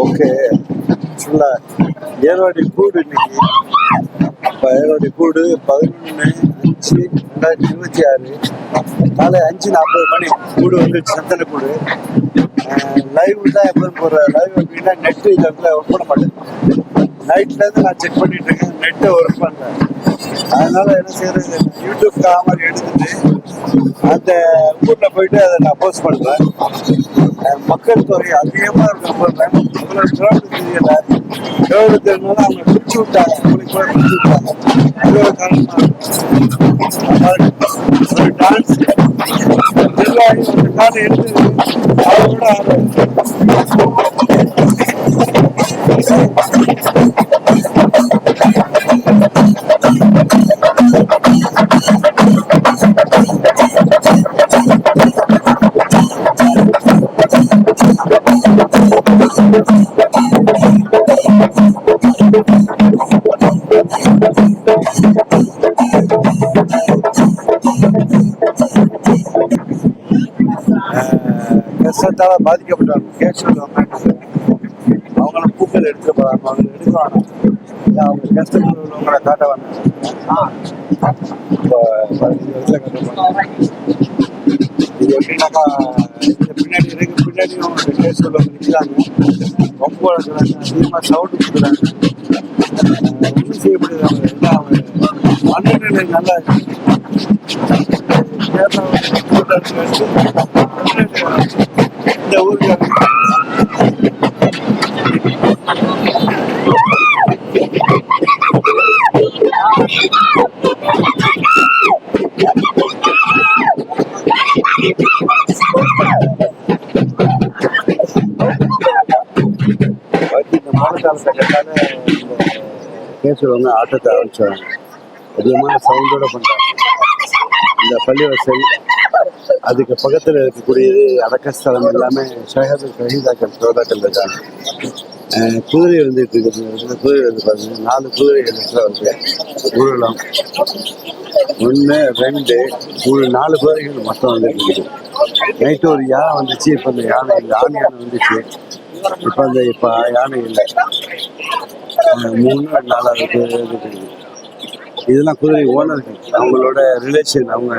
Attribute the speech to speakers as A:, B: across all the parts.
A: Okay. ஃபுல்லா ஏர்வாடி கூடு இன்னைக்கு. ஏர்வாடி கூடு 11/5/2026 காலை 5:40 கூடு வந்துச்சு. சந்தன கூடு லைவ் தான் எப்போதும் போடுற லைவ் அப்படின்னா நெட்டு இந்த இடத்துல ஒர்க் பண்ண மாட்டேன். நைட்லேருந்து நான் செக் பண்ணிட்டு இருக்கேன், நெட்டை ஒர்க் பண்ணல. அதனால என்ன செய்யறது, யூடியூப் காமர் எடுத்துட்டு அந்த ஊரில் போயிட்டு அதை நான் போஸ்ட் பண்ணுறேன். மக்கள் தொகை அதிகமாக இருக்கிறப்ப இவ்வளோ கிரௌடு தெரியல. கிரௌடு தெரியனால அவங்க பிடிச்சி விட்டாங்க, உங்களுக்கு கூட பிடிச்சி விட்டாங்க. அது ஒரு காரணமாக ஒரு டான்ஸ் நிர்வாகி அந்த காலை எடுத்து அவரோட கஷ்டத்தால பாதிக்கப்பட்டவங்க கேட்கறவங்க அவங்கள பூக்கள் எடுத்துட்டு போறாங்க. அவங்க எடுக்குவாங்க, அவங்க கஷ்டத்தில் உள்ளவங்களை காட்டவாங்க. இது எப்படின்னாக்கா பின்னாடி அவங்க கேஸ் உள்ளவங்க நிற்கிறாங்க, ரொம்ப வளர்க்குறாங்க, அதிகமாக சவுண்டு கொடுக்குறாங்க. ஒன்றும் செய்ய முடியாது. அவங்க எல்லாம் அவங்க மனநிலை நல்லா இந்த ஊருக்கு இந்த மழை காலத்தை கேட்டாலே பேசுறவங்க ஆட்டத்தை ஆரம்பிச்சாங்க. அதிகமான சவுண்டோட பண்றாங்க. இந்த பள்ளிவாசல் அதுக்கு பக்கத்தில் இருக்கக்கூடியது அடக்கஸ்தலம் எல்லாமே ஷஹீதாக்கள் சோதாக்கள் இருக்காங்க. குதிரை வந்துட்டு இருக்குது. குதிரை வந்து பார்த்தீங்கன்னா 4 குதிரைகள் வருது. ஊழலாம் 1 2 3 4 குதிரைகள் மொத்தம் வந்துட்டு இருக்குது. நைட்டு ஒரு யானை வந்துச்சு. இப்போ அந்த யானை இல்லை, ஆண் யானை வந்துச்சு. இப்போ யானை இல்லை. 3 4 இருக்குது. இதெல்லாம் குதிரை ஓனர்கள், அவங்களோட ரிலேஷன். அவங்க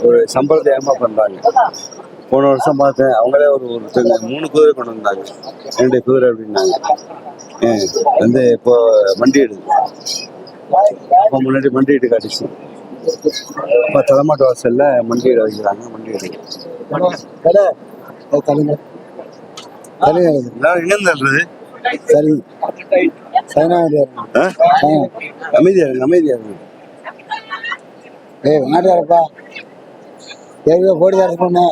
A: ஒரு சம்பிரதாயமா பண்றாங்க. போன வருஷம் பார்த்தேன், அவங்களே ஒருத்தங்க 3 குதிரை கொண்டு வந்தாங்க. 2 குதிரை அப்படின்னாங்க. வந்து இப்போ மண்டியிடுது. இப்போ முன்னாடி மண்டியிட்டு காட்டுச்சு. இப்போ தலைமாட்டு வாசல்ல மண்டியிட வைக்கிறாங்க. மண்டியிடு என்னது சரி. அமைதியா இருக்கு, அமைதியா இருக்கு. நாட்டியாரப்பா போடுதா பொண்ணு